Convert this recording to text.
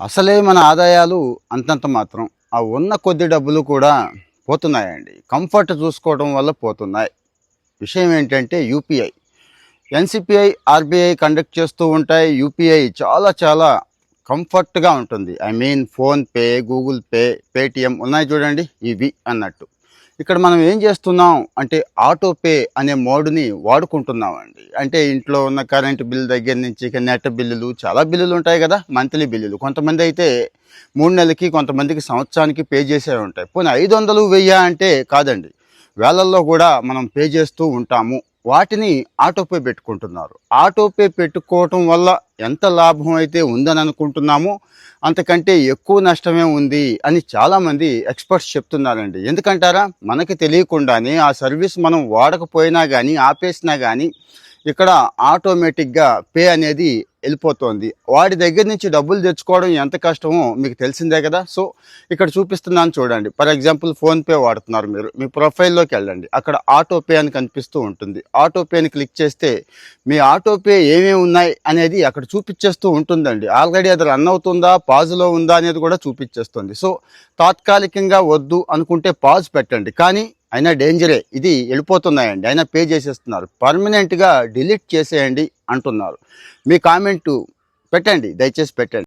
అసలే మన ఆదాయాలు అంతంత మాత్రం. ఆ ఉన్న కొద్ది డబ్బులు కూడా పోతున్నాయండి. కంఫర్ట్ చూసుకోవడం వల్ల పోతున్నాయి. విషయం ఏంటంటే యూపీఐ. ఎన్‌సీపీఐ, ఆర్‌బీఐ కండక్ట్ చేస్తూ ఉంటాయి. యూపీఐ చాలా చాలా కంఫర్ట్‌గా ఉంటుంది. I mean PhonePe, Google pay, Paytm ఉన్నాయి చూడండి ఇవి అన్నట్టు. ఇక్కడ మనం ఏం చేస్తున్నాం అంటే ఆటో పే అనే మోడ్‌ని వాడుకుంటున్నామండి. అంటే ఇంట్లో ఉన్న కరెంట్ బిల్ దగ్గర నుంచి ఇక నెట్ బిల్లులు చాలా బిల్లులు ఉంటాయి కదా! మంత్లీ బిల్లులు. కొంతమందైతే 3 నెలలకి, కొంతమందికి సంవత్సరానికి పే చేసేవి ఉంటాయి. పోనీ 500, 1000 అంటే కాదండి. వేలల్లో కూడా మనం పే చేస్తూ ఉంటాము. వాటిని ఆటో పే పెట్టుకుంటున్నారు. ఆటో పే పెట్టుకోవటం వల్ల ఎంత లాభం అయితే ఉందని అనుకుంటున్నామో అంతకంటే ఎక్కువ నష్టమే ఉంది అని చాలామంది ఎక్స్పర్ట్స్ చెప్తున్నారండి. ఎందుకంటారా? మనకి తెలియకుండానే ఆ సర్వీస్ మనం వాడకపోయినా కానీ, ఆపేసినా కానీ ఇక్కడ ఆటోమేటిక్గా పే అనేది వెళ్ళిపోతుంది. వాడి దగ్గర నుంచి డబ్బులు తెచ్చుకోవడం ఎంత కష్టమో మీకు తెలిసిందే కదా! సో ఇక్కడ చూపిస్తున్నాను చూడండి. ఫర్ ఎగ్జాంపుల్ ఫోన్‌పే వాడుతున్నారు మీరు. మీ ప్రొఫైల్‌లోకి వెళ్ళండి. అక్కడ ఆటో పే అని కనిపిస్తూ ఉంటుంది. ఆటో పేని క్లిక్ చేస్తే మీ ఆటో పే ఏమేమి ఉన్నాయి అనేది అక్కడ చూపించేస్తూ ఉంటుందండి. ఆల్రెడీ అది రన్ అవుతుందా, పాజ్‌లో ఉందా అనేది కూడా చూపించేస్తుంది. సో తాత్కాలికంగా వద్దు అనుకుంటే పాజ్ పెట్టండి. కానీ అయినా డేంజరే. ఇది వెళ్ళిపోతున్నాయండి. అయినా పే చేసేస్తున్నారు. పర్మనెంట్‌గా డిలీట్ చేసేయండి అంటున్నారు. మీ కామెంటు పెట్టండి. దయచేసి పెట్టండి.